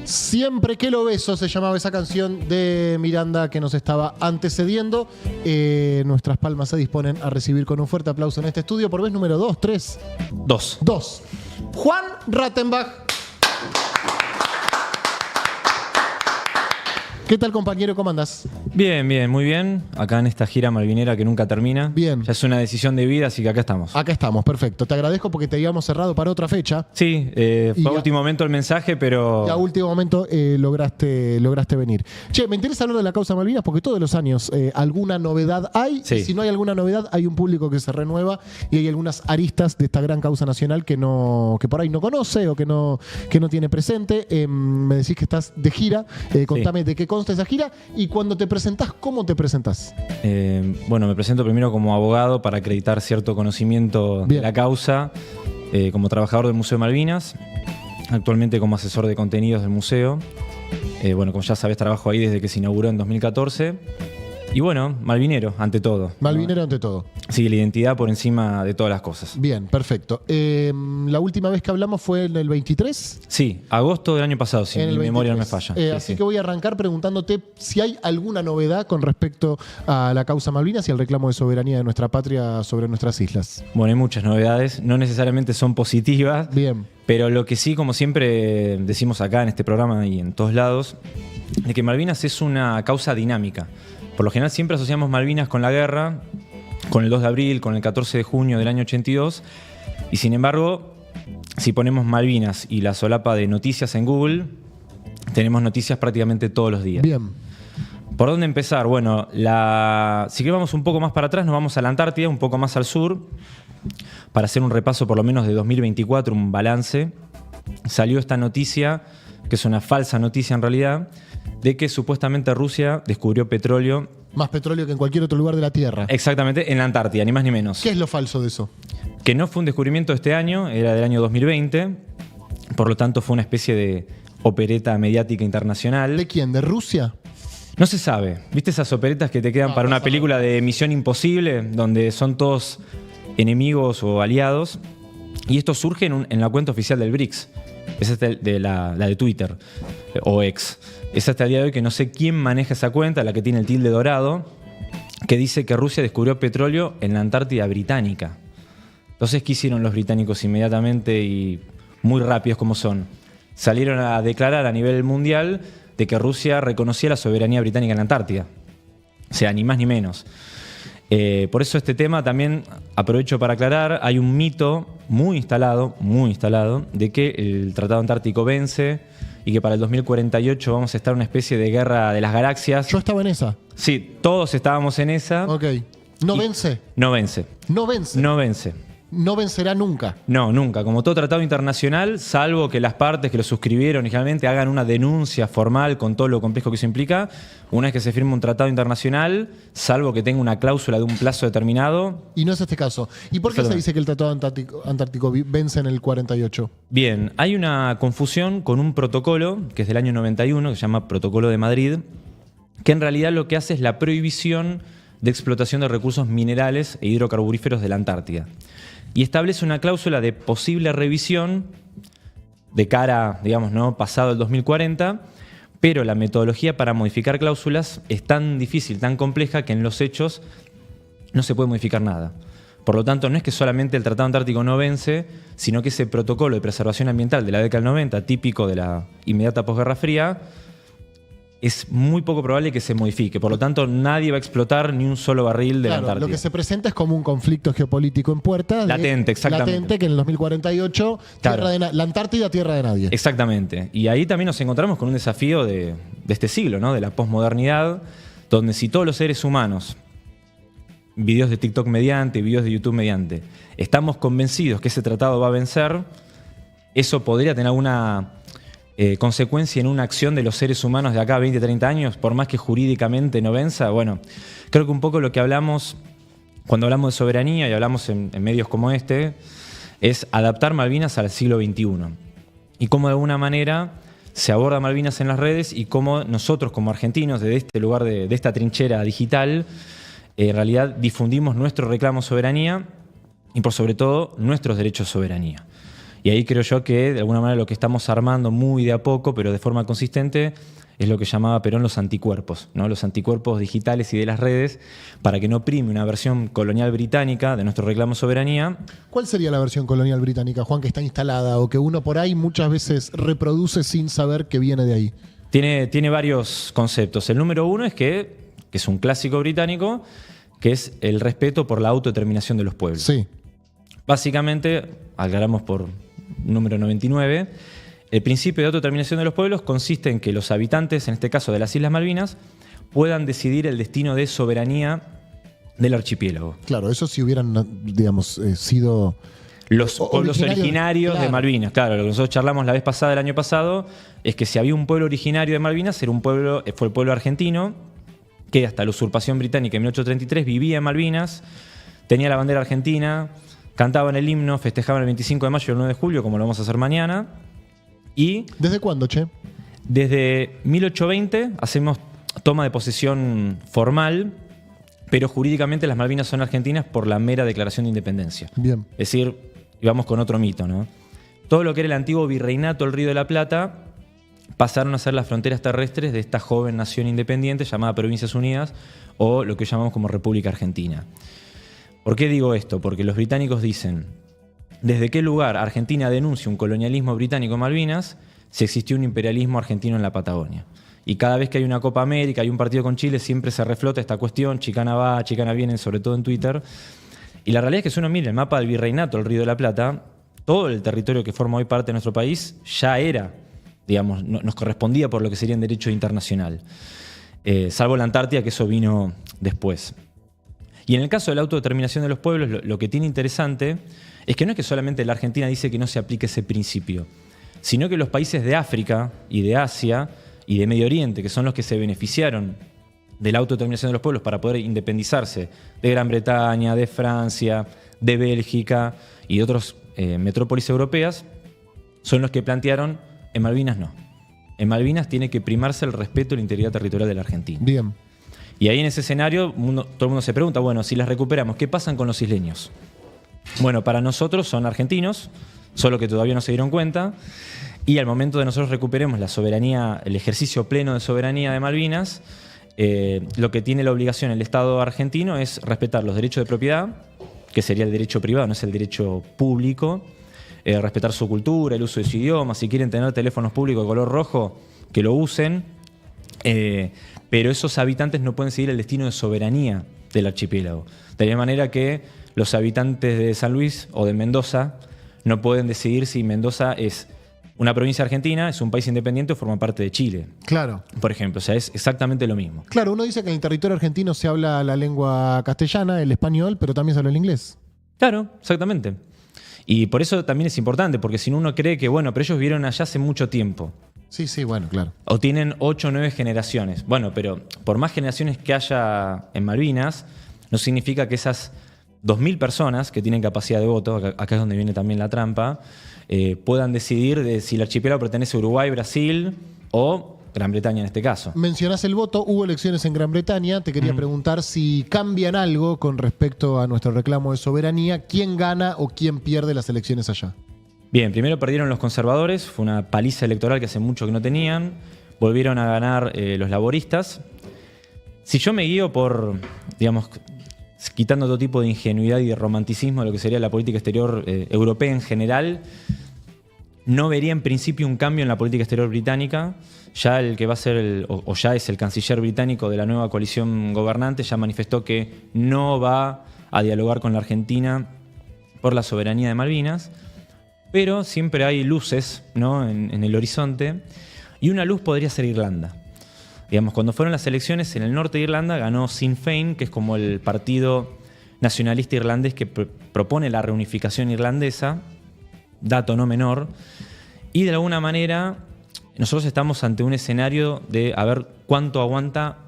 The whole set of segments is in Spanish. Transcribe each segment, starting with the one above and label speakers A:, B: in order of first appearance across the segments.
A: Siempre que lo beso se llamaba esa canción de Miranda que nos estaba antecediendo. Nuestras palmas se disponen a recibir con un fuerte aplauso en este estudio por vez número 2, 3.
B: 2.
A: Juan Rattenbach. ¿Qué tal, compañero? ¿Cómo andás?
B: Bien, muy bien. Acá en esta gira malvinera que nunca termina.
A: Bien.
B: Ya es una decisión de vida, así que acá estamos.
A: Acá estamos, perfecto. Te agradezco porque te habíamos cerrado para otra fecha.
B: Sí, fue a último momento el mensaje, pero...
A: Y a último momento lograste venir. Che, me interesa hablar de la causa Malvinas porque todos los años alguna novedad hay.
B: Sí.
A: Y si no hay alguna novedad, hay un público que se renueva y hay algunas aristas de esta gran causa nacional que por ahí no conoce o que no tiene presente. Me decís que estás de gira. Contame de qué consta esa gira y cuando te presentás, ¿cómo te presentás?
B: Bueno, me presento primero como abogado para acreditar cierto conocimiento de la causa, como trabajador del Museo de Malvinas, actualmente como asesor de contenidos del museo. Bueno, como ya sabés, trabajo ahí desde que se inauguró en 2014. Y bueno, malvinero, ante todo.
A: Malvinero ante todo.
B: Sí, la identidad por encima de todas las cosas.
A: Bien, perfecto. La última vez que hablamos fue en el 23.
B: Sí, agosto del año pasado, si mi memoria no me falla.
A: Así que voy a arrancar preguntándote si hay alguna novedad con respecto a la causa Malvinas y al reclamo de soberanía de nuestra patria sobre nuestras islas.
B: Bueno, hay muchas novedades, no necesariamente son positivas.
A: Bien.
B: Pero lo que sí, como siempre decimos acá en este programa y en todos lados, de que Malvinas es una causa dinámica. Por lo general siempre asociamos Malvinas con la guerra, con el 2 de abril, con el 14 de junio del año 82, y sin embargo, si ponemos Malvinas y la solapa de noticias en Google, tenemos noticias prácticamente todos los días.
A: Bien.
B: ¿Por dónde empezar? Bueno, si queremos un poco más para atrás, nos vamos a la Antártida, un poco más al sur, para hacer un repaso por lo menos de 2024, un balance. Salió esta noticia, que es una falsa noticia en realidad, de que supuestamente Rusia descubrió petróleo.
A: Más petróleo que en cualquier otro lugar de la Tierra.
B: Exactamente, en la Antártida, ni más ni menos.
A: ¿Qué es lo falso de eso?
B: Que no fue un descubrimiento de este año, era del año 2020, por lo tanto fue una especie de opereta mediática internacional.
A: ¿De quién? ¿De Rusia?
B: No se sabe. ¿Viste esas operetas que te quedan para una película de Misión Imposible, donde son todos enemigos o aliados? Y esto surge en la cuenta oficial del BRICS. Esa es la de Twitter, o X. Es hasta el día de hoy que no sé quién maneja esa cuenta, la que tiene el tilde dorado, que dice que Rusia descubrió petróleo en la Antártida británica. Entonces, ¿qué hicieron los británicos inmediatamente y muy rápidos como son? Salieron a declarar a nivel mundial de que Rusia reconocía la soberanía británica en la Antártida. O sea, ni más ni menos. Por eso este tema también aprovecho para aclarar, hay un mito muy instalado, de que el Tratado Antártico vence y que para el 2048 vamos a estar en una especie de guerra de las galaxias.
A: Yo estaba en esa.
B: Sí, todos estábamos en esa.
A: Ok. ¿No vence?
B: No vence.
A: No vence.
B: No vence.
A: No vencerá nunca.
B: No, nunca. Como todo tratado internacional, salvo que las partes que lo suscribieron originalmente hagan una denuncia formal con todo lo complejo que eso implica, una vez que se firma un tratado internacional, salvo que tenga una cláusula de un plazo determinado.
A: Y no es este caso. ¿Y por qué se dice que el Tratado Antártico vence en el 48?
B: Bien, hay una confusión con un protocolo que es del año 91, que se llama Protocolo de Madrid, que en realidad lo que hace es la prohibición de explotación de recursos minerales e hidrocarburíferos de la Antártida. Y establece una cláusula de posible revisión de cara, digamos, ¿no?, pasado el 2040, pero la metodología para modificar cláusulas es tan difícil, tan compleja, que en los hechos no se puede modificar nada. Por lo tanto, no es que solamente el Tratado Antártico no vence, sino que ese protocolo de preservación ambiental de la década del 90, típico de la inmediata posguerra fría, es muy poco probable que se modifique. Por lo tanto, nadie va a explotar ni un solo barril de la Antártida.
A: Lo que se presenta es como un conflicto geopolítico en puerta.
B: Latente, exactamente.
A: Latente, que en el 2048, la Antártida, tierra de nadie.
B: Exactamente. Y ahí también nos encontramos con un desafío de este siglo, ¿no?, de la posmodernidad, donde si todos los seres humanos, videos de TikTok mediante, videos de YouTube mediante, estamos convencidos que ese tratado va a vencer, eso podría tener alguna consecuencia en una acción de los seres humanos de acá a 20, 30 años, por más que jurídicamente no venza. Bueno, creo que un poco lo que hablamos cuando hablamos de soberanía y hablamos en medios como este es adaptar Malvinas al siglo XXI y cómo de alguna manera se aborda Malvinas en las redes y cómo nosotros como argentinos desde este lugar, de esta trinchera digital, en realidad difundimos nuestro reclamo de soberanía y por sobre todo nuestros derechos de soberanía. Y ahí creo yo que de alguna manera lo que estamos armando muy de a poco, pero de forma consistente, es lo que llamaba Perón los anticuerpos, ¿no? Los anticuerpos digitales y de las redes, para que no prime una versión colonial británica de nuestro reclamo de soberanía.
A: ¿Cuál sería la versión colonial británica, Juan, que está instalada o que uno por ahí muchas veces reproduce sin saber que viene de ahí?
B: Tiene varios conceptos. El número uno es que es un clásico británico, que es el respeto por la autodeterminación de los pueblos.
A: Sí.
B: Básicamente, aclaramos por número 99, el principio de autodeterminación de los pueblos consiste en que los habitantes, en este caso de las Islas Malvinas, puedan decidir el destino de soberanía del archipiélago.
A: Claro, eso si hubieran, digamos, sido...
B: Los pueblos originarios
A: claro.
B: de Malvinas. Claro, lo que nosotros charlamos la vez pasada, el año pasado, es que si había un pueblo originario de Malvinas, fue el pueblo argentino, que hasta la usurpación británica en 1833 vivía en Malvinas, tenía la bandera argentina, cantaban el himno, festejaban el 25 de mayo y el 9 de julio, como lo vamos a hacer mañana. Y
A: ¿desde cuándo, che?
B: desde 1820 hacemos toma de posesión formal, pero jurídicamente las Malvinas son argentinas por la mera declaración de independencia.
A: Bien.
B: Es decir, íbamos con otro mito, ¿no? Todo lo que era el antiguo virreinato del Río de la Plata pasaron a ser las fronteras terrestres de esta joven nación independiente llamada Provincias Unidas, o lo que llamamos como República Argentina. ¿Por qué digo esto? Porque los británicos dicen: ¿desde qué lugar Argentina denuncia un colonialismo británico en Malvinas si existió un imperialismo argentino en la Patagonia? Y cada vez que hay una Copa América, hay un partido con Chile, siempre se reflota esta cuestión, chicana va, chicana viene, sobre todo en Twitter. Y la realidad es que si uno mira el mapa del virreinato del Río de la Plata, todo el territorio que forma hoy parte de nuestro país ya era, digamos, nos correspondía por lo que sería en derecho internacional. Salvo la Antártida, que eso vino después. Y en el caso de la autodeterminación de los pueblos, lo que tiene interesante es que no es que solamente la Argentina dice que no se aplique ese principio, sino que los países de África y de Asia y de Medio Oriente, que son los que se beneficiaron de la autodeterminación de los pueblos para poder independizarse de Gran Bretaña, de Francia, de Bélgica y de otras metrópolis europeas, son los que plantearon: en Malvinas no. En Malvinas tiene que primarse el respeto a la integridad territorial de la Argentina.
A: Bien.
B: Y ahí en ese escenario todo el mundo se pregunta, bueno, si las recuperamos, ¿qué pasan con los isleños? Bueno, para nosotros son argentinos, solo que todavía no se dieron cuenta, y al momento de nosotros recuperemos la soberanía, el ejercicio pleno de soberanía de Malvinas, lo que tiene la obligación el Estado argentino es respetar los derechos de propiedad, que sería el derecho privado, no es el derecho público, respetar su cultura, el uso de su idioma. Si quieren tener teléfonos públicos de color rojo, que lo usen, pero esos habitantes no pueden seguir el destino de soberanía del archipiélago. De la manera que los habitantes de San Luis o de Mendoza no pueden decidir si Mendoza es una provincia argentina, es un país independiente o forma parte de Chile.
A: Claro.
B: Por ejemplo, o sea, es exactamente lo mismo.
A: Claro, uno dice que en el territorio argentino se habla la lengua castellana, el español, pero también se habla el inglés.
B: Claro, exactamente. Y por eso también es importante, porque si no uno cree que, bueno, pero ellos vivieron allá hace mucho tiempo.
A: Sí, sí, bueno, claro.
B: O tienen 8 o 9 generaciones. Bueno, pero por más generaciones que haya en Malvinas, no significa que esas 2.000 personas que tienen capacidad de voto, acá es donde viene también la trampa, puedan decidir de si el archipiélago pertenece a Uruguay, Brasil o Gran Bretaña en este caso.
A: Mencionás el voto, hubo elecciones en Gran Bretaña, te quería preguntar si cambian algo con respecto a nuestro reclamo de soberanía, quién gana o quién pierde las elecciones allá.
B: Bien, primero perdieron los conservadores, fue una paliza electoral que hace mucho que no tenían, volvieron a ganar los laboristas. Si yo me guío por, digamos, quitando todo tipo de ingenuidad y de romanticismo de lo que sería la política exterior europea en general, no vería en principio un cambio en la política exterior británica. Ya el que va a ser, o ya es el canciller británico de la nueva coalición gobernante, ya manifestó que no va a dialogar con la Argentina por la soberanía de Malvinas. Pero siempre hay luces, ¿no?, en el horizonte, y una luz podría ser Irlanda. Digamos, cuando fueron las elecciones en el norte de Irlanda ganó Sinn Féin, que es como el partido nacionalista irlandés que propone la reunificación irlandesa, dato no menor, y de alguna manera nosotros estamos ante un escenario de a ver cuánto aguanta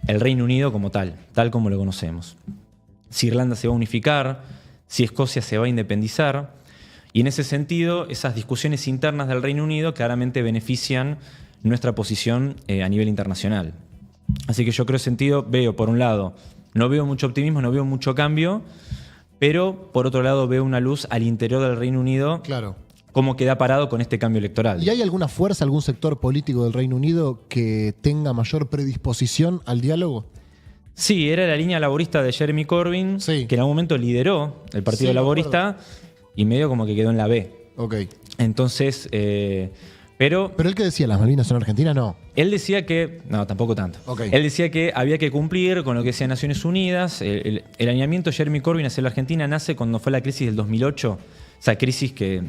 B: el Reino Unido como tal como lo conocemos. Si Irlanda se va a unificar, si Escocia se va a independizar. Y en ese sentido, esas discusiones internas del Reino Unido claramente benefician nuestra posición a nivel internacional. Así que yo creo sentido, veo por un lado, no veo mucho optimismo, no veo mucho cambio, pero por otro lado veo una luz al interior del Reino Unido,
A: Claro.
B: cómo queda parado con este cambio electoral.
A: ¿Y hay alguna fuerza, algún sector político del Reino Unido que tenga mayor predisposición al diálogo?
B: Sí, era la línea laborista de Jeremy Corbyn,
A: Sí.
B: que en algún momento lideró el Partido
A: Sí, me
B: Laborista y medio como que quedó en la B.
A: Ok.
B: Entonces, pero
A: Pero él que decía, las Malvinas son Argentina, no.
B: él decía que, no, tampoco tanto.
A: Ok.
B: Él decía que había que cumplir con lo que decía Naciones Unidas. El alineamiento de Jeremy Corbyn hacia la Argentina nace cuando fue la crisis del 2008, esa crisis que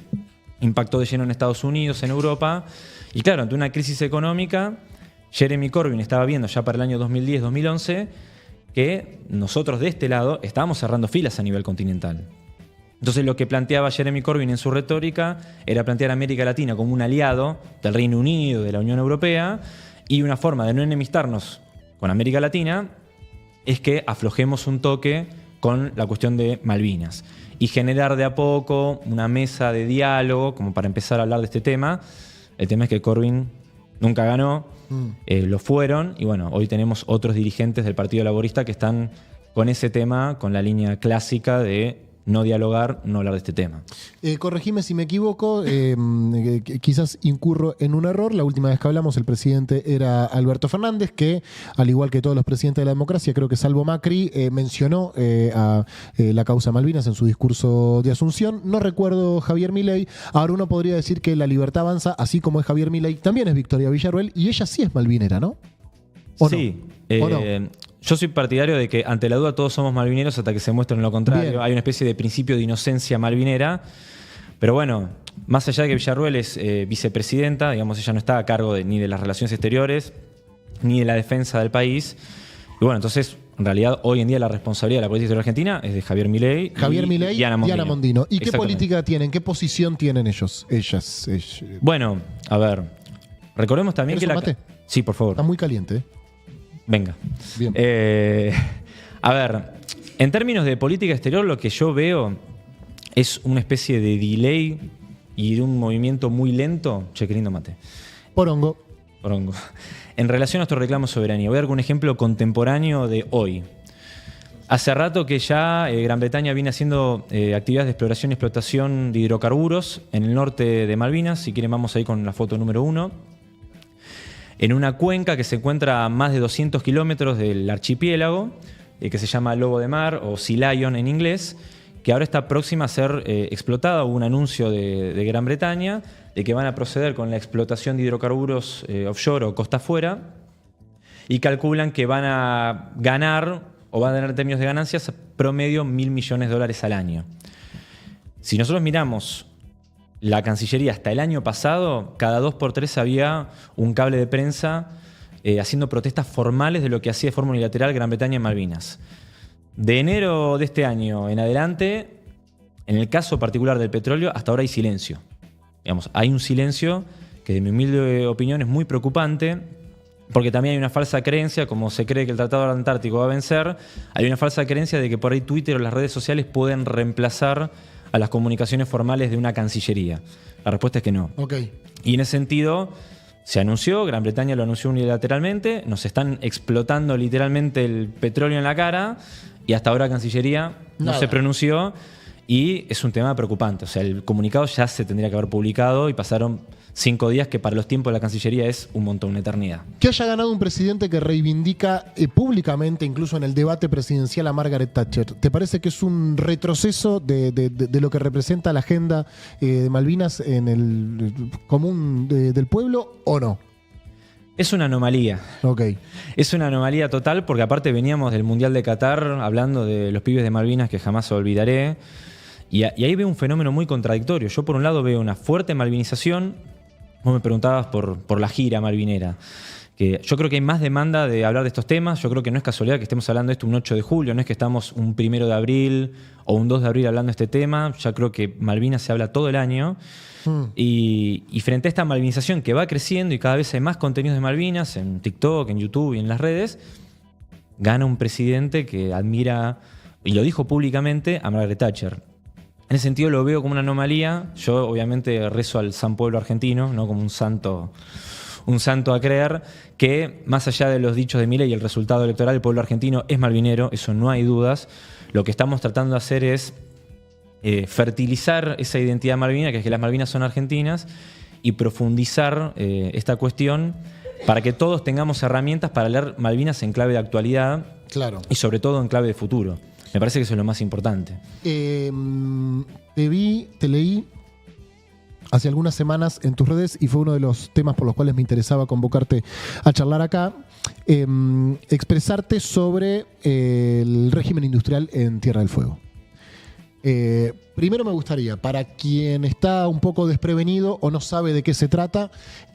B: impactó de lleno en Estados Unidos, en Europa. Y claro, ante una crisis económica, Jeremy Corbyn estaba viendo ya para el año 2010-2011 que nosotros de este lado estábamos cerrando filas a nivel continental. Entonces lo que planteaba Jeremy Corbyn en su retórica era plantear a América Latina como un aliado del Reino Unido, de la Unión Europea, y una forma de no enemistarnos con América Latina es que aflojemos un toque con la cuestión de Malvinas y generar de a poco una mesa de diálogo como para empezar a hablar de este tema. El tema es que Corbyn nunca ganó, lo fueron, y bueno, hoy tenemos otros dirigentes del Partido Laborista que están con ese tema, con la línea clásica de no dialogar, no hablar de este tema.
A: Corregime si me equivoco, quizás incurro en un error. La última vez que hablamos, el presidente era Alberto Fernández, que, al igual que todos los presidentes de la democracia, creo que salvo Macri, mencionó a la causa Malvinas en su discurso de Asunción. No recuerdo Javier Milei. Ahora uno podría decir que La Libertad Avanza, así como es Javier Milei, también es Victoria Villarruel, y ella sí es malvinera, ¿no? ¿O
B: sí.
A: no? ¿O no?
B: Yo soy partidario de que ante la duda todos somos malvineros hasta que se muestren lo contrario.
A: Bien.
B: Hay una especie de principio de inocencia malvinera. Pero bueno, más allá de que Villarruel es vicepresidenta, digamos, ella no está a cargo ni de las relaciones exteriores, ni de la defensa del país. Y bueno, entonces, en realidad, hoy en día la responsabilidad de la política exterior argentina es de Javier Milei y Diana Mondino.
A: ¿Y qué política tienen? ¿Qué posición tienen ellas?
B: Bueno, a ver, recordemos también que
A: ¿Querés un mate?
B: Sí, por favor.
A: Está muy caliente, ¿eh?
B: Venga.
A: Bien.
B: A ver, en términos de política exterior, lo que yo veo es una especie de delay y de un movimiento muy lento. Che, qué lindo mate.
A: Porongo.
B: En relación a estos reclamos de soberanía, voy a dar un ejemplo contemporáneo de hoy. Hace rato que ya Gran Bretaña viene haciendo actividades de exploración y explotación de hidrocarburos en el norte de Malvinas. Si quieren, vamos ahí con la foto número 1. En una cuenca que se encuentra a más de 200 kilómetros del archipiélago, que se llama Lobo de Mar o Sea Lion en inglés, que ahora está próxima a ser explotada. Hubo un anuncio de Gran Bretaña de que van a proceder con la explotación de hidrocarburos offshore o costa afuera, y calculan que van a ganar o van a tener términos de ganancias promedio $1.000 millones al año. Si nosotros miramos la Cancillería hasta el año pasado, cada 2x3 había un cable de prensa haciendo protestas formales de lo que hacía de forma unilateral Gran Bretaña en Malvinas. De enero de este año en adelante, en el caso particular del petróleo, hasta ahora hay silencio. Digamos, hay un silencio que, de mi humilde opinión, es muy preocupante, porque también hay una falsa creencia, como se cree que el Tratado Antártico va a vencer, hay una falsa creencia de que por ahí Twitter o las redes sociales pueden reemplazar a las comunicaciones formales de una cancillería. La respuesta es que no.
A: Ok.
B: Y en ese sentido, se anunció, Gran Bretaña lo anunció unilateralmente, nos están explotando literalmente el petróleo en la cara, y hasta ahora Cancillería no
A: Nada.
B: se pronunció, y es un tema preocupante. O sea, el comunicado ya se tendría que haber publicado y pasaron 5 días, que para los tiempos de la Cancillería es un montón, una eternidad.
A: Que haya ganado un presidente que reivindica públicamente, incluso en el debate presidencial, a Margaret Thatcher, ¿te parece que es un retroceso de lo que representa la agenda de Malvinas en el común del pueblo o no?
B: Es una anomalía.
A: Ok.
B: Es una anomalía total, porque aparte veníamos del Mundial de Qatar hablando de los pibes de Malvinas que jamás olvidaré. Y ahí veo un fenómeno muy contradictorio. Yo, por un lado, veo una fuerte malvinización. Vos me preguntabas por la gira malvinera. Que yo creo que hay más demanda de hablar de estos temas. Yo creo que no es casualidad que estemos hablando de esto un 8 de julio. No es que estamos un 1 de abril o un 2 de abril hablando de este tema. Ya creo que Malvinas se habla todo el año. Y frente a esta malvinización que va creciendo y cada vez hay más contenidos de Malvinas en TikTok, en YouTube y en las redes, gana un presidente que admira, y lo dijo públicamente, a Margaret Thatcher. En ese sentido lo veo como una anomalía. Yo obviamente rezo al San Pueblo argentino, no como un santo a creer, que más allá de los dichos de Milei y el resultado electoral, el pueblo argentino es malvinero, eso no hay dudas. lo que estamos tratando de hacer es fertilizar esa identidad malvina, que es que las Malvinas son argentinas, y profundizar esta cuestión para que todos tengamos herramientas para leer Malvinas en clave de actualidad,
A: Claro.
B: y sobre todo en clave de futuro. Me parece que eso es lo más importante.
A: Te leí hace algunas semanas en tus redes y fue uno de los temas por los cuales me interesaba convocarte a charlar acá. Expresarte sobre el régimen industrial en Tierra del Fuego. Primero me gustaría, para quien está un poco desprevenido o no sabe de qué se trata,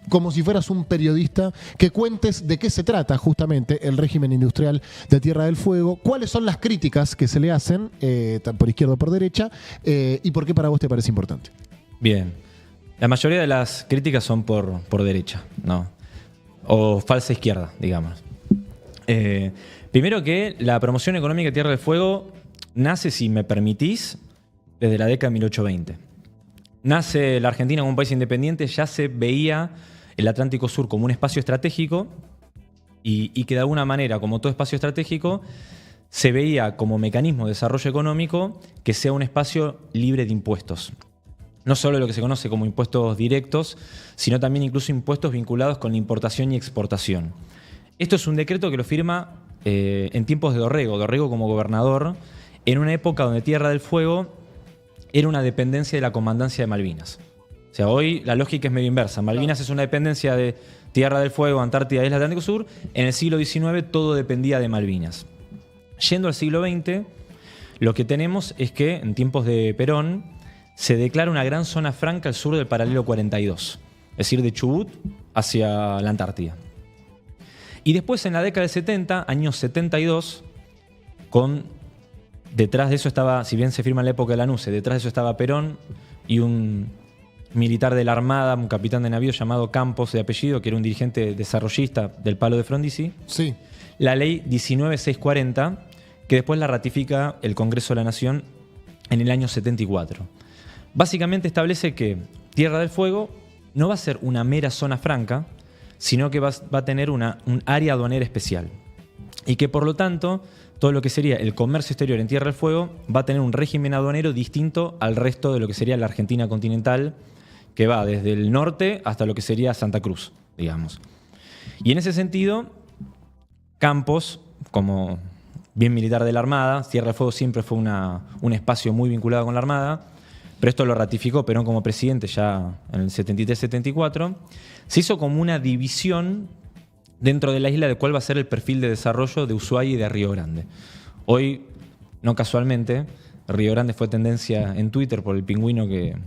A: como si fueras un periodista, que cuentes de qué se trata justamente el régimen industrial de Tierra del Fuego, cuáles son las críticas que se le hacen, por izquierda o por derecha, y por qué para vos te parece importante.
B: Bien. La mayoría de las críticas son por derecha, ¿no? O falsa izquierda, digamos. Primero que la promoción económica de Tierra del Fuego nace, si me permitís, desde la década de 1820. Nace la Argentina como un país independiente, ya se veía el Atlántico Sur como un espacio estratégico y que de alguna manera, como todo espacio estratégico, se veía como mecanismo de desarrollo económico que sea un espacio libre de impuestos. No solo lo que se conoce como impuestos directos, sino también incluso impuestos vinculados con la importación y exportación. Esto es un decreto que lo firma en tiempos de Dorrego como gobernador, en una época donde Tierra del Fuego era una dependencia de la Comandancia de Malvinas. O sea, hoy la lógica es medio inversa. Malvinas es una dependencia de Tierra del Fuego, Antártida, Islas del Atlántico Sur. En el siglo XIX todo dependía de Malvinas. Yendo al siglo XX, lo que tenemos es que en tiempos de Perón se declara una gran zona franca al sur del paralelo 42, es decir, de Chubut hacia la Antártida. Y después en la década del 70, años 72, detrás de eso estaba, si bien se firma en la época de la NUCE, detrás de eso estaba Perón y un militar de la Armada, un capitán de navío llamado Campos de apellido, que era un dirigente desarrollista del palo de Frondizi.
A: Sí.
B: La ley 19640, que después la ratifica el Congreso de la Nación en el año 74. Básicamente establece que Tierra del Fuego no va a ser una mera zona franca, sino que va a tener un área aduanera especial. Y que por lo tanto, todo lo que sería el comercio exterior en Tierra del Fuego va a tener un régimen aduanero distinto al resto de lo que sería la Argentina continental, que va desde el norte hasta lo que sería Santa Cruz, digamos. Y en ese sentido, Campos, como bien militar de la Armada, Tierra del Fuego siempre fue un espacio muy vinculado con la Armada, pero esto lo ratificó Perón como presidente ya en el 73-74, se hizo como una división dentro de la isla de cuál va a ser el perfil de desarrollo de Ushuaia y de Río Grande. Hoy, no casualmente, Río Grande fue tendencia en Twitter por el pingüino que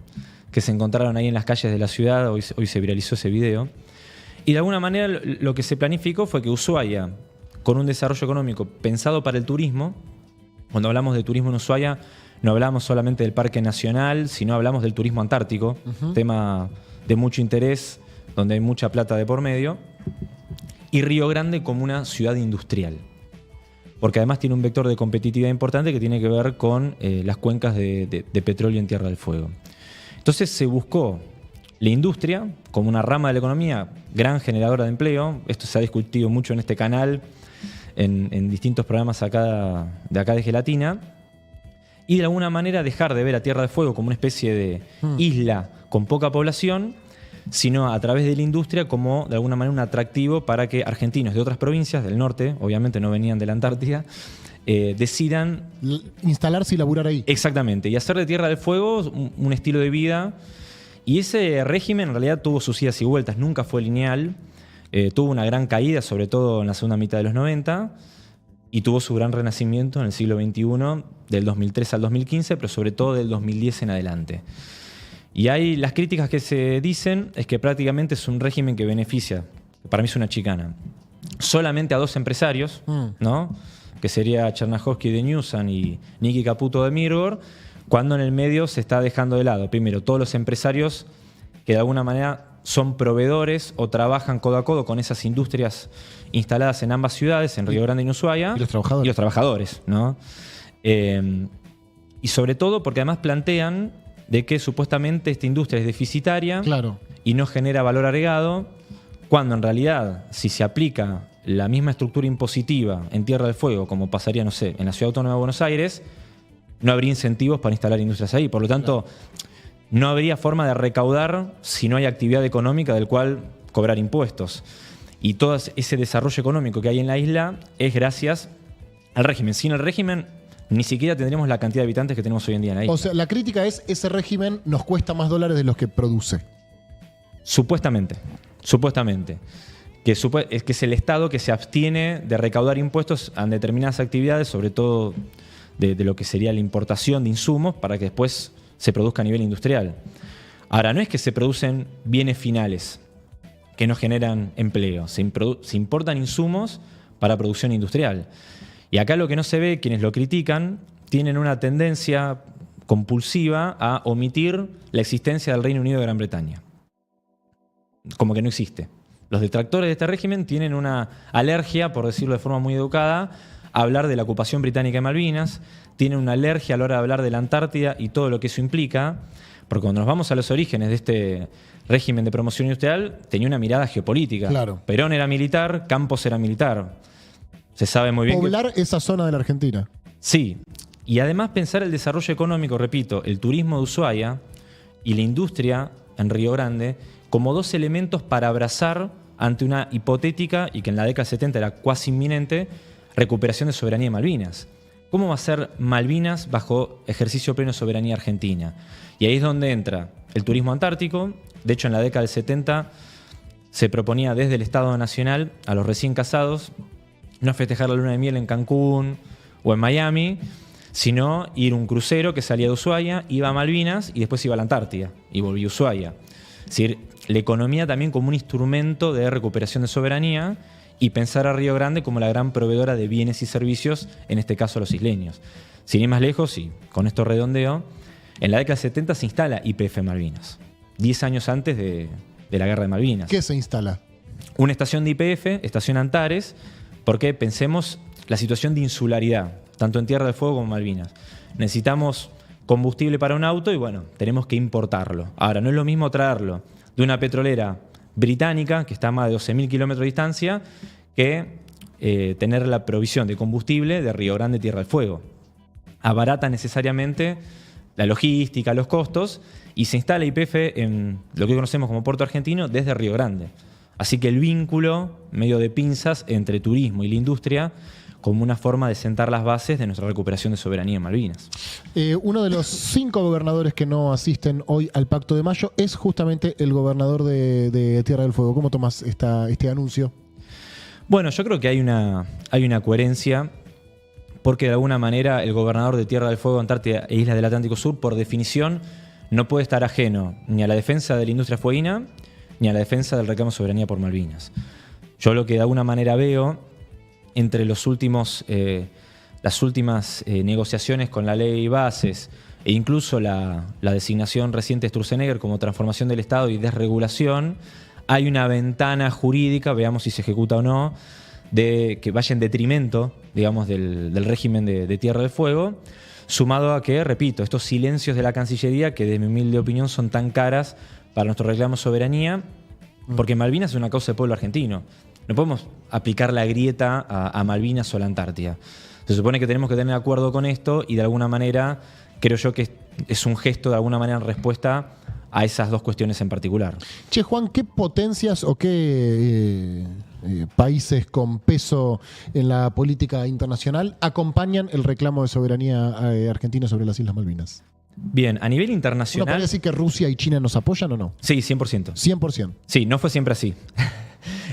B: se encontraron ahí en las calles de la ciudad, hoy se viralizó ese video. Y de alguna manera lo que se planificó fue que Ushuaia, con un desarrollo económico pensado para el turismo, cuando hablamos de turismo en Ushuaia, no hablamos solamente del Parque Nacional, sino hablamos del turismo antártico, tema de mucho interés, donde hay mucha plata de por medio, y Río Grande como una ciudad industrial. Porque además tiene un vector de competitividad importante que tiene que ver con las cuencas de petróleo en Tierra del Fuego. Entonces se buscó la industria como una rama de la economía, gran generadora de empleo. Esto se ha discutido mucho en este canal, en distintos programas de acá de Gelatina. Y de alguna manera dejar de ver a Tierra del Fuego como una especie de isla con poca población, sino a través de la industria como de alguna manera un atractivo para que argentinos de otras provincias del norte, obviamente no venían de la Antártida, decidan
A: instalarse y laburar ahí.
B: Exactamente, y hacer de Tierra del Fuego un estilo de vida. Y ese régimen en realidad tuvo sus idas y vueltas, nunca fue lineal, tuvo una gran caída, sobre todo en la segunda mitad de los 90, y tuvo su gran renacimiento en el siglo XXI, del 2003 al 2015, pero sobre todo del 2010 en adelante. Y hay las críticas que se dicen es que prácticamente es un régimen que beneficia, para mí es una chicana, solamente a dos empresarios, ¿no? Que sería Chernájovskij de Newsan y Nicky Caputo de Mirgor, cuando en el medio se está dejando de lado, primero, todos los empresarios que de alguna manera son proveedores o trabajan codo a codo con esas industrias instaladas en ambas ciudades, en Río Grande y en Ushuaia.
A: Y los trabajadores.
B: Y los trabajadores, ¿no? Y sobre todo porque además plantean de que supuestamente esta industria es deficitaria,
A: claro,
B: y no genera valor agregado, cuando en realidad, si se aplica la misma estructura impositiva en Tierra del Fuego, como pasaría, no sé, en la Ciudad Autónoma de Buenos Aires, no habría incentivos para instalar industrias ahí. Por lo tanto, no habría forma de recaudar si no hay actividad económica del cual cobrar impuestos. Y todo ese desarrollo económico que hay en la isla es gracias al régimen. Sin el régimen, ni siquiera tendríamos la cantidad de habitantes que tenemos hoy en día en la isla.
A: O sea, la crítica es, ese régimen nos cuesta más dólares de los que produce.
B: Supuestamente. Que es el Estado que se abstiene de recaudar impuestos a determinadas actividades, sobre todo de lo que sería la importación de insumos, para que después se produzca a nivel industrial. Ahora, no es que se producen bienes finales que no generan empleo, se importan insumos para producción industrial. Y acá lo que no se ve, quienes lo critican, tienen una tendencia compulsiva a omitir la existencia del Reino Unido de Gran Bretaña. Como que no existe. Los detractores de este régimen tienen una alergia, por decirlo de forma muy educada, a hablar de la ocupación británica de Malvinas, tienen una alergia a la hora de hablar de la Antártida y todo lo que eso implica, porque cuando nos vamos a los orígenes de este régimen de promoción industrial, tenía una mirada geopolítica.
A: Claro.
B: Perón era militar, Campos era militar. Se sabe muy bien
A: Poblar esa zona de la Argentina.
B: Sí, y además pensar el desarrollo económico, repito, el turismo de Ushuaia y la industria en Río Grande como dos elementos para abrazar ante una hipotética, y que en la década del 70 era cuasi inminente, recuperación de soberanía de Malvinas. ¿Cómo va a ser Malvinas bajo ejercicio pleno de soberanía argentina? Y ahí es donde entra el turismo antártico. De hecho, en la década del 70 se proponía desde el Estado Nacional a los recién casados no festejar la luna de miel en Cancún o en Miami, sino ir un crucero que salía de Ushuaia, iba a Malvinas y después iba a la Antártida y volvía a Ushuaia. Es decir, la economía también como un instrumento de recuperación de soberanía y pensar a Río Grande como la gran proveedora de bienes y servicios, en este caso a los isleños. Sin ir más lejos, y con esto redondeo, en la década del 70 se instala YPF Malvinas, 10 años antes de la Guerra de Malvinas.
A: ¿Qué se instala?
B: Una estación de YPF, estación Antares, porque pensemos la situación de insularidad, tanto en Tierra del Fuego como en Malvinas. Necesitamos combustible para un auto y bueno, tenemos que importarlo. Ahora, no es lo mismo traerlo de una petrolera británica, que está a más de 12.000 kilómetros de distancia, que tener la provisión de combustible de Río Grande, Tierra del Fuego. Abarata necesariamente la logística, los costos, y se instala YPF en lo que conocemos como Puerto Argentino desde Río Grande. Así que el vínculo, medio de pinzas, entre turismo y la industria, como una forma de sentar las bases de nuestra recuperación de soberanía en Malvinas.
A: Uno de los 5 gobernadores que no asisten hoy al Pacto de Mayo es justamente el gobernador de Tierra del Fuego. ¿Cómo tomas este anuncio?
B: Bueno, yo creo que hay una coherencia, porque de alguna manera el gobernador de Tierra del Fuego, Antártida e Islas del Atlántico Sur, por definición, no puede estar ajeno ni a la defensa de la industria fueguina, ni a la defensa del reclamo de soberanía por Malvinas. Yo lo que de alguna manera veo entre las últimas negociaciones con la ley bases e incluso la designación reciente de Sturzenegger como transformación del Estado y desregulación, hay una ventana jurídica, veamos si se ejecuta o no, de que vaya en detrimento, digamos, del régimen de Tierra del Fuego, sumado a que, repito, estos silencios de la Cancillería, que de mi humilde opinión son tan caras para nuestro reclamo de soberanía, porque Malvinas es una causa del pueblo argentino. No podemos aplicar la grieta a Malvinas o a la Antártida. Se supone que tenemos que tener acuerdo con esto y de alguna manera creo yo que es un gesto de alguna manera en respuesta a esas dos cuestiones en particular.
A: Che, Juan, ¿qué potencias o qué países con peso en la política internacional acompañan el reclamo de soberanía argentina sobre las Islas Malvinas?
B: Bien, a nivel
A: ¿Uno
B: internacional...
A: podría decir que Rusia y China nos apoyan o no?
B: Sí, 100%.
A: 100%.
B: Sí, no fue siempre así.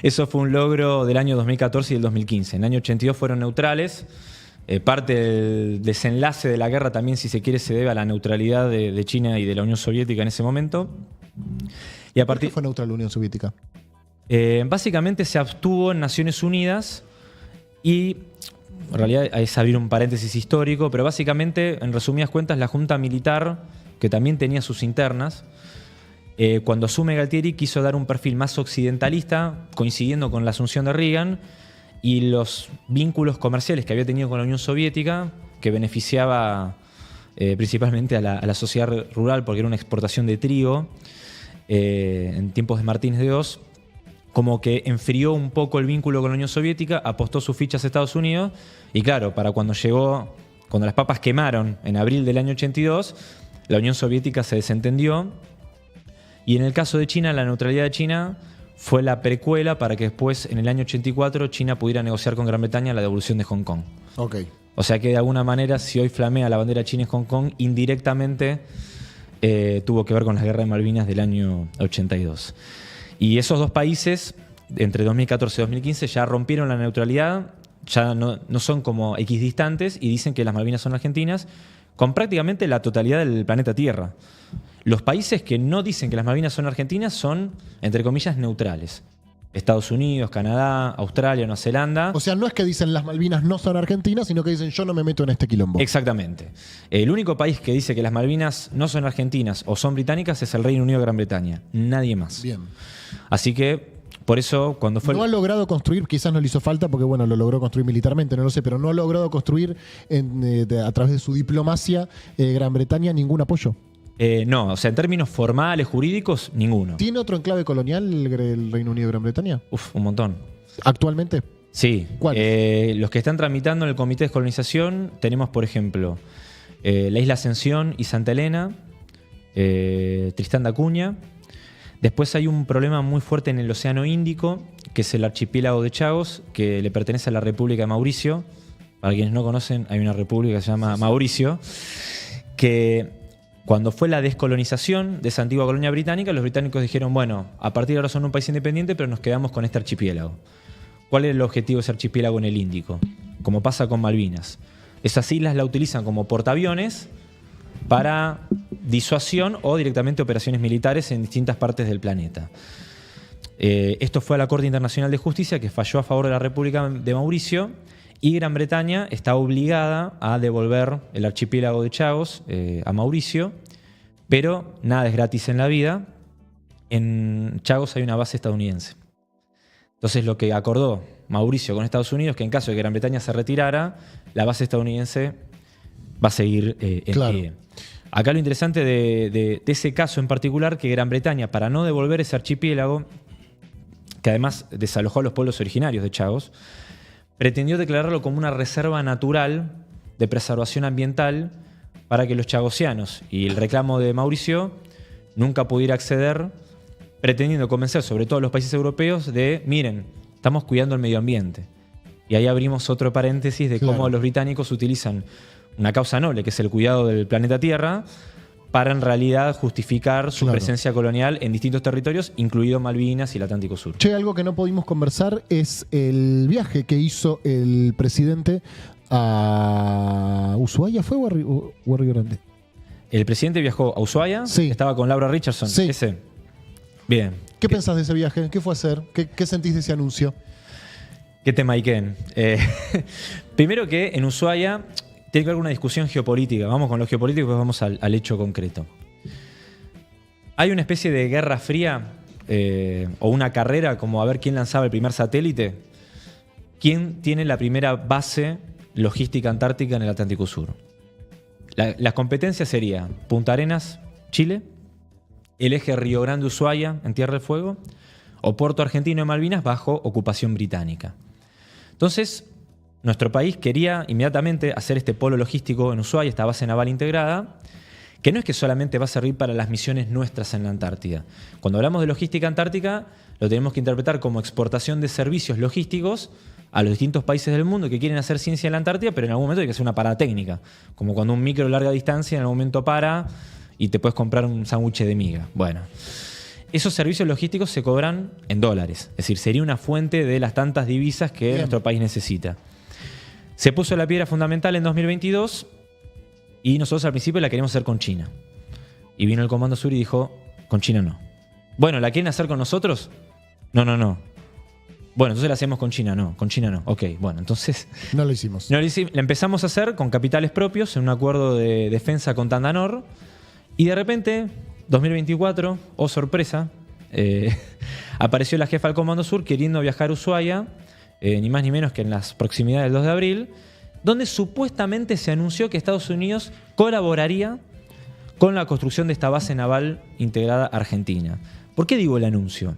B: Eso fue un logro del año 2014 y del 2015. En el año 82 fueron neutrales. Parte del desenlace de la guerra también, si se quiere, se debe a la neutralidad de China y de la Unión Soviética en ese momento. Y a
A: ¿Por
B: partir,
A: qué fue neutral la Unión Soviética?
B: básicamente se abstuvo en Naciones Unidas y, en realidad es abrir un paréntesis histórico, pero básicamente, en resumidas cuentas, la Junta Militar, que también tenía sus internas, cuando asume Galtieri quiso dar un perfil más occidentalista, coincidiendo con la asunción de Reagan, y los vínculos comerciales que había tenido con la Unión Soviética, que beneficiaba principalmente a la sociedad rural porque era una exportación de trigo en tiempos de Martínez de Oz, como que enfrió un poco el vínculo con la Unión Soviética, apostó sus fichas a Estados Unidos y claro, para cuando llegó cuando las papas quemaron en abril del año 82, la Unión Soviética se desentendió. Y en el caso de China, la neutralidad de China fue la precuela para que después, en el año 84, China pudiera negociar con Gran Bretaña la devolución de Hong Kong.
A: Ok.
B: O sea que de alguna manera, si hoy flamea la bandera china en Hong Kong, indirectamente tuvo que ver con la guerra de Malvinas del año 82. Y esos dos países, entre 2014 y 2015, ya rompieron la neutralidad, ya no son como equidistantes y dicen que las Malvinas son argentinas, con prácticamente la totalidad del planeta Tierra. Los países que no dicen que las Malvinas son argentinas son, entre comillas, neutrales. Estados Unidos, Canadá, Australia, Nueva Zelanda.
A: O sea, no es que dicen las Malvinas no son argentinas, sino que dicen yo no me meto en este quilombo.
B: Exactamente. El único país que dice que las Malvinas no son argentinas o son británicas es el Reino Unido de Gran Bretaña. Nadie más.
A: Bien.
B: Así que, por eso, cuando fue...
A: No ha logrado construir, quizás no le hizo falta, porque bueno, lo logró construir militarmente, no lo sé, pero no ha logrado construir a través de su diplomacia Gran Bretaña ningún apoyo.
B: No, o sea, en términos formales, jurídicos, ninguno.
A: ¿Tiene otro enclave colonial el Reino Unido de Gran Bretaña?
B: Uf, un montón.
A: ¿Actualmente?
B: Sí.
A: ¿Cuál?
B: Los que están tramitando en el Comité de Descolonización tenemos, por ejemplo, la Isla Ascensión y Santa Elena, Tristán da Cunha. Después hay un problema muy fuerte en el Océano Índico, que es el archipiélago de Chagos, que le pertenece a la República de Mauricio. Para quienes no conocen, hay una república que se llama Mauricio, que... Cuando fue la descolonización de esa antigua colonia británica, los británicos dijeron, bueno, a partir de ahora son un país independiente, pero nos quedamos con este archipiélago. ¿Cuál es el objetivo de ese archipiélago en el Índico? Como pasa con Malvinas. Esas islas la utilizan como portaaviones para disuasión o directamente operaciones militares en distintas partes del planeta. Esto fue a la Corte Internacional de Justicia, que falló a favor de la República de Mauricio, y Gran Bretaña está obligada a devolver el archipiélago de Chagos a Mauricio, pero nada es gratis en la vida. En Chagos hay una base estadounidense. Entonces lo que acordó Mauricio con Estados Unidos es que en caso de que Gran Bretaña se retirara, la base estadounidense va a seguir en pie. Acá lo interesante de ese caso en particular, que Gran Bretaña, para no devolver ese archipiélago, que además desalojó a los pueblos originarios de Chagos, pretendió declararlo como una reserva natural de preservación ambiental para que los chagosianos y el reclamo de Mauricio nunca pudiera acceder, pretendiendo convencer sobre todo a los países europeos de, miren, estamos cuidando el medio ambiente. Y ahí abrimos otro paréntesis de cómo los británicos utilizan una causa noble, que es el cuidado del planeta Tierra, para en realidad justificar su presencia colonial en distintos territorios, incluido Malvinas y el Atlántico Sur.
A: Che, algo que no pudimos conversar es el viaje que hizo el presidente a Ushuaia, ¿fue o a Río Grande?
B: El presidente viajó a Ushuaia, estaba con Laura Richardson. Ese. Bien.
A: ¿Qué pensás de ese viaje? ¿Qué fue a hacer? ¿Qué sentís de ese anuncio?
B: ¿Qué tema Iken? Primero que en Ushuaia tiene que haber una discusión geopolítica. Vamos con lo geopolítico y después vamos al hecho concreto. Hay una especie de guerra fría o una carrera como a ver quién lanzaba el primer satélite. ¿Quién tiene la primera base logística antártica en el Atlántico Sur? Las competencias serían Punta Arenas, Chile, el eje Río Grande, Ushuaia, en Tierra del Fuego, o Puerto Argentino de Malvinas bajo ocupación británica. Entonces, nuestro país quería inmediatamente hacer este polo logístico en Ushuaia, esta base naval integrada, que no es que solamente va a servir para las misiones nuestras en la Antártida. Cuando hablamos de logística antártica, lo tenemos que interpretar como exportación de servicios logísticos a los distintos países del mundo que quieren hacer ciencia en la Antártida, pero en algún momento hay que hacer una parada técnica. Como cuando un micro de larga distancia en algún momento para y te puedes comprar un sándwich de miga. Bueno, esos servicios logísticos se cobran en dólares. Es decir, sería una fuente de las tantas divisas que nuestro país necesita. Se puso la piedra fundamental en 2022 y nosotros al principio la queríamos hacer con China. Y vino el Comando Sur y dijo, con China no. Bueno, ¿la quieren hacer con nosotros? No. Bueno, entonces la hacemos con China. No, con China no. Ok, bueno, entonces...
A: No lo hicimos.
B: La empezamos a hacer con capitales propios en un acuerdo de defensa con Tandanor. Y de repente, 2024, oh sorpresa, apareció la jefa del Comando Sur queriendo viajar a Ushuaia, ni más ni menos que en las proximidades del 2 de abril, donde supuestamente se anunció que Estados Unidos colaboraría con la construcción de esta base naval integrada argentina. ¿Por qué digo el anuncio?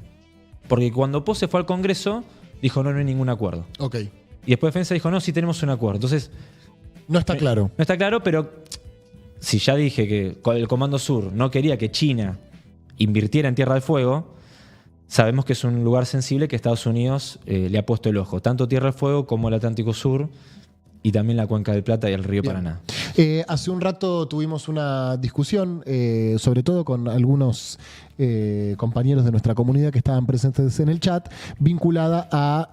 B: Porque cuando Pose fue al Congreso, dijo no hay ningún acuerdo.
A: Ok.
B: Y después Defensa dijo no, sí tenemos un acuerdo. Entonces,
A: No está claro.
B: No está claro, pero si ya dije que el Comando Sur no quería que China invirtiera en Tierra del Fuego, sabemos que es un lugar sensible que Estados Unidos le ha puesto el ojo. Tanto Tierra del Fuego como el Atlántico Sur y también la Cuenca del Plata y el río Paraná.
A: Hace un rato tuvimos una discusión, sobre todo con algunos compañeros de nuestra comunidad que estaban presentes en el chat, vinculada a...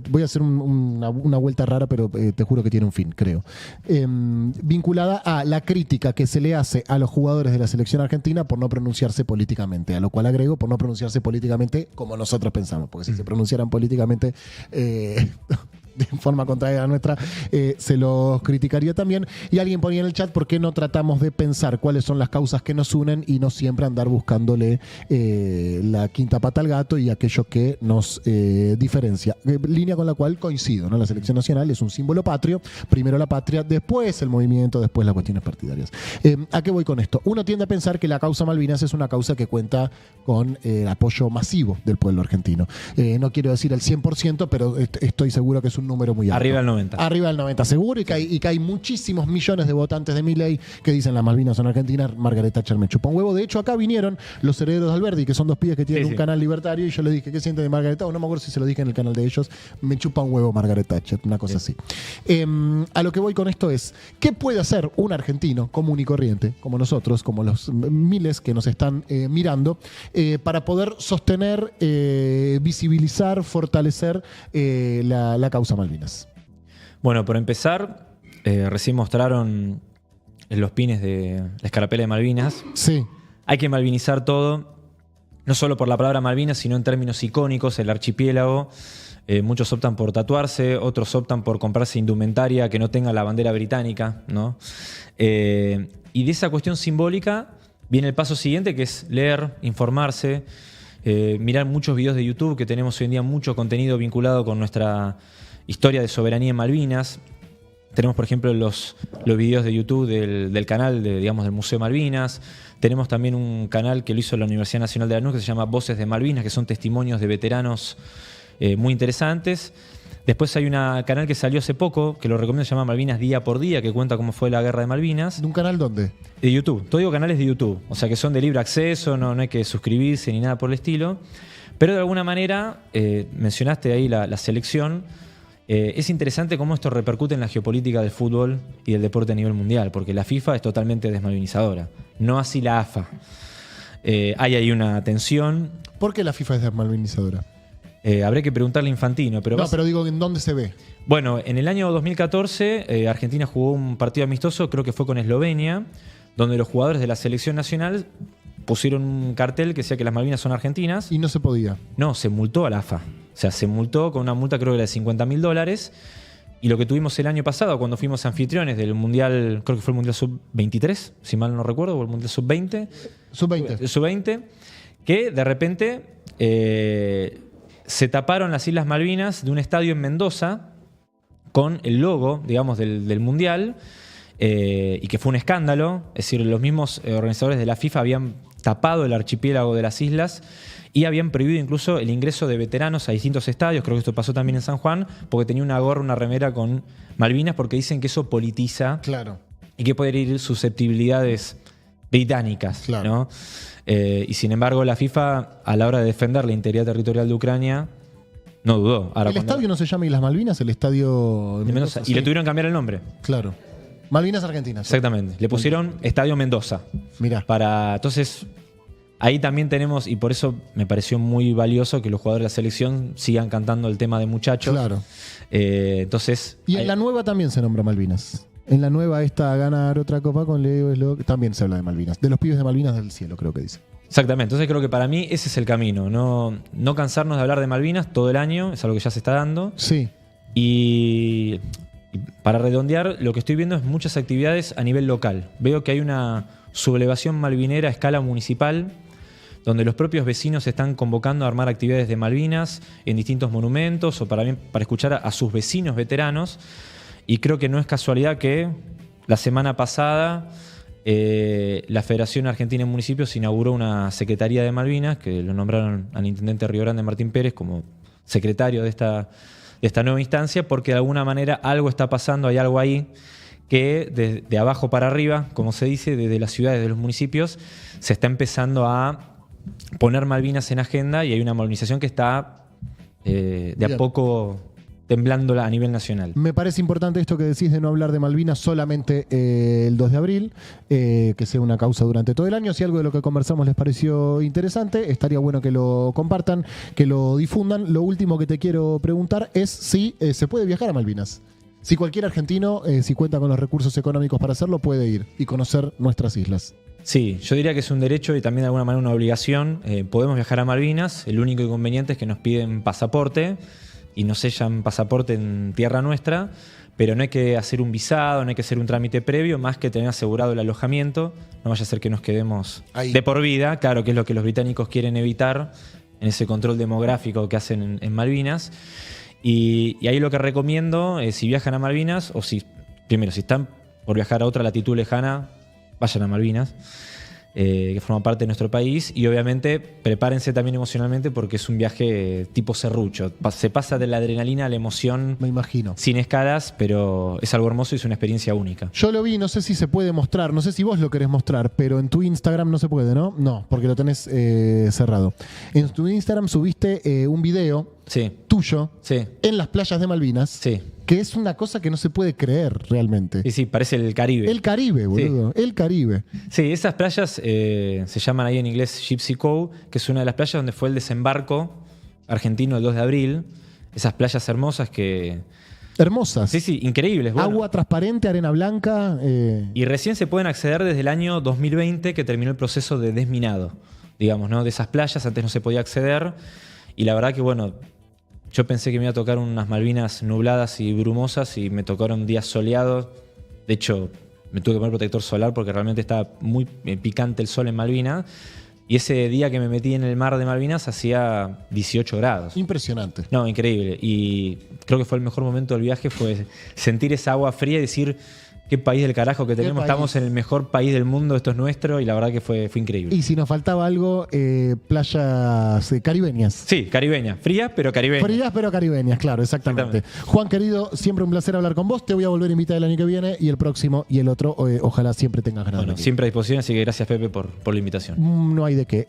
A: voy a hacer una vuelta rara, pero te juro que tiene un fin, creo. Vinculada a la crítica que se le hace a los jugadores de la selección argentina por no pronunciarse políticamente, a lo cual agrego por no pronunciarse políticamente como nosotros pensamos, porque si se pronunciaran políticamente... de forma contraria a la nuestra, se los criticaría también. Y alguien ponía en el chat por qué no tratamos de pensar cuáles son las causas que nos unen y no siempre andar buscándole la quinta pata al gato y aquello que nos diferencia. Línea con la cual coincido, ¿no? La selección nacional es un símbolo patrio, primero la patria, después el movimiento, después las cuestiones partidarias. ¿A qué voy con esto? Uno tiende a pensar que la causa Malvinas es una causa que cuenta con apoyo masivo del pueblo argentino. No quiero decir el 100%, pero estoy seguro que es un número muy alto.
B: Arriba del 90.
A: Arriba del 90, seguro, y que hay muchísimos millones de votantes de Milei que dicen las Malvinas son argentinas, Margaret Thatcher me chupa un huevo. De hecho, acá vinieron los herederos de Alberdi, que son dos pibes que tienen un canal libertario, y yo le dije, ¿qué sienten de Margaret Thatcher? No me acuerdo si se lo dije en el canal de ellos, me chupa un huevo Margaret Thatcher, una cosa así. A lo que voy con esto es, ¿qué puede hacer un argentino común y corriente, como nosotros, como los miles que nos están mirando, para poder sostener, visibilizar, fortalecer la causa Malvinas?
B: Bueno, por empezar, recién mostraron los pines de la escarapela de Malvinas.
A: Sí.
B: Hay que malvinizar todo, no solo por la palabra Malvinas, sino en términos icónicos, el archipiélago. Muchos optan por tatuarse, otros optan por comprarse indumentaria que no tenga la bandera británica, ¿no? Y de esa cuestión simbólica viene el paso siguiente, que es leer, informarse, mirar muchos videos de YouTube, que tenemos hoy en día mucho contenido vinculado con nuestra historia de soberanía en Malvinas. Tenemos, por ejemplo, los videos de YouTube del canal del Museo Malvinas. Tenemos también un canal que lo hizo la Universidad Nacional de Lanús que se llama Voces de Malvinas, que son testimonios de veteranos muy interesantes. Después hay un canal que salió hace poco, que lo recomiendo, se llama Malvinas Día por Día, que cuenta cómo fue la guerra de Malvinas.
A: ¿De un canal dónde?
B: De YouTube. Todo digo canales de YouTube. O sea, que son de libre acceso, no hay que suscribirse ni nada por el estilo. Pero de alguna manera, mencionaste ahí la selección. Es interesante cómo esto repercute en la geopolítica del fútbol y del deporte a nivel mundial, porque la FIFA es totalmente desmalvinizadora, no así la AFA. Hay ahí una tensión.
A: ¿Por qué la FIFA es desmalvinizadora?
B: Habría que preguntarle a Infantino.
A: Pero digo, ¿en dónde se ve?
B: Bueno, en el año 2014 Argentina jugó un partido amistoso, creo que fue con Eslovenia, donde los jugadores de la selección nacional pusieron un cartel que decía que las Malvinas son argentinas.
A: Y no se podía.
B: No, se multó a la AFA. O sea, se multó con una multa creo que era de $50.000. Y lo que tuvimos el año pasado cuando fuimos anfitriones del Mundial, creo que fue el Mundial Sub-23, si mal no recuerdo, o el Mundial Sub-20. Sub-20, que de repente se taparon las Islas Malvinas de un estadio en Mendoza con el logo, digamos, del Mundial, y que fue un escándalo. Es decir, los mismos organizadores de la FIFA habían tapado el archipiélago de las islas y habían prohibido incluso el ingreso de veteranos a distintos estadios. Creo que esto pasó también en San Juan, porque tenía una gorra, una remera con Malvinas, porque dicen que eso politiza.
A: Claro.
B: Y que puede herir susceptibilidades británicas. Claro. ¿No? Y sin embargo, la FIFA, a la hora de defender la integridad territorial de Ucrania, no dudó. Ahora,
A: el estadio no se llama Islas Malvinas, el estadio
B: de Mendoza. Y le tuvieron que cambiar el nombre.
A: Claro. Malvinas Argentinas.
B: Exactamente. Le pusieron Estadio Mendoza.
A: Mirá.
B: Entonces, ahí también tenemos, y por eso me pareció muy valioso que los jugadores de la selección sigan cantando el tema de Muchachos.
A: Claro.
B: Entonces.
A: Y en la nueva también se nombra Malvinas. En la nueva esta ganar otra copa con Leo también se habla de Malvinas. De los pibes de Malvinas del cielo, creo que dice.
B: Exactamente. Entonces creo que para mí ese es el camino. No cansarnos de hablar de Malvinas todo el año. Es algo que ya se está dando.
A: Sí.
B: Y para redondear, lo que estoy viendo es muchas actividades a nivel local. Veo que hay una sublevación malvinera a escala municipal, donde los propios vecinos se están convocando a armar actividades de Malvinas en distintos monumentos o para escuchar a sus vecinos veteranos. Y creo que no es casualidad que la semana pasada la Federación Argentina de Municipios inauguró una Secretaría de Malvinas, que lo nombraron al intendente Río Grande Martín Pérez como secretario de esta nueva instancia, porque de alguna manera algo está pasando, hay algo ahí que de abajo para arriba, como se dice, desde las ciudades, de los municipios, se está empezando a poner Malvinas en agenda y hay una movilización que está de a poco temblándola a nivel nacional.
A: Me parece importante esto que decís de no hablar de Malvinas solamente el 2 de abril, que sea una causa durante todo el año. Si algo de lo que conversamos les pareció interesante, estaría bueno que lo compartan, que lo difundan. Lo último que te quiero preguntar es si se puede viajar a Malvinas. Si cualquier argentino, si cuenta con los recursos económicos para hacerlo, puede ir y conocer nuestras islas.
B: Sí, yo diría que es un derecho y también de alguna manera una obligación. Podemos viajar a Malvinas, el único inconveniente es que nos piden pasaporte y nos sellan pasaporte en tierra nuestra, pero no hay que hacer un visado, no hay que hacer un trámite previo, más que tener asegurado el alojamiento. No vaya a ser que nos quedemos ahí de por vida, claro, que es lo que los británicos quieren evitar en ese control demográfico que hacen en Malvinas. Y ahí lo que recomiendo es, si viajan a Malvinas, o si están por viajar a otra latitud lejana, vayan a Malvinas, que forma parte de nuestro país, y obviamente prepárense también emocionalmente porque es un viaje tipo serrucho. Se pasa de la adrenalina a la emoción.
A: Me imagino.
B: Sin escalas, pero es algo hermoso y es una experiencia única.
A: Yo lo vi, no sé si se puede mostrar, no sé si vos lo querés mostrar, pero en tu Instagram no se puede, ¿no? No, porque lo tenés cerrado. En tu Instagram subiste un video tuyo en las playas de Malvinas.
B: Sí.
A: Que es una cosa que no se puede creer realmente.
B: Sí, parece el Caribe.
A: El Caribe, boludo. Sí. El Caribe.
B: Sí, esas playas se llaman ahí en inglés Gypsy Cove, que es una de las playas donde fue el desembarco argentino el 2 de abril. Esas playas hermosas que...
A: Hermosas.
B: Sí, increíbles. Bueno.
A: Agua transparente, arena blanca.
B: Y recién se pueden acceder desde el año 2020, que terminó el proceso de desminado, digamos, ¿no? De esas playas antes no se podía acceder. Y la verdad que, bueno... Yo pensé que me iba a tocar unas Malvinas nubladas y brumosas y me tocaron días soleados. De hecho, me tuve que poner protector solar porque realmente estaba muy picante el sol en Malvinas. Y ese día que me metí en el mar de Malvinas hacía 18 grados.
A: Impresionante.
B: No, increíble. Y creo que fue el mejor momento del viaje, fue sentir esa agua fría y decir... Qué país del carajo que tenemos, estamos en el mejor país del mundo, esto es nuestro, y la verdad que fue increíble.
A: Y si nos faltaba algo, playas caribeñas.
B: Sí, caribeñas, frías pero caribeñas.
A: Frías pero caribeñas, claro, exactamente. Juan, querido, siempre un placer hablar con vos, te voy a volver a invitar el año que viene, y el próximo y el otro, ojalá siempre tengas ganas.
B: Bueno, siempre a disposición, así que gracias Pepe por la invitación.
A: No hay de qué.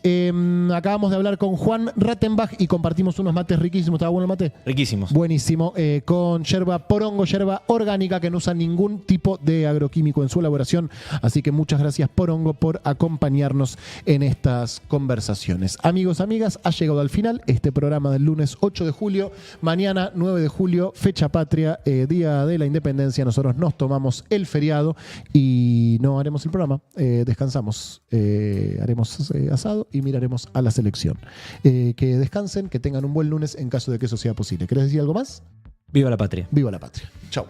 A: Acabamos de hablar con Juan Rattenbach y compartimos unos mates riquísimos. ¿Estaba bueno el mate?
B: Riquísimos.
A: Buenísimo, con yerba porongo, yerba orgánica que no usa ningún tipo de agroquímico en su elaboración, así que muchas gracias Porongo por acompañarnos en estas conversaciones. Amigos, amigas, ha llegado al final este programa del lunes 8 de julio, mañana 9 de julio, fecha patria, Día de la Independencia. Nosotros nos tomamos el feriado y no haremos el programa, descansamos, haremos asado y miraremos a la selección. Que descansen, que tengan un buen lunes en caso de que eso sea posible. ¿Querés decir algo más?
B: Viva la patria.
A: Viva la patria. Chau.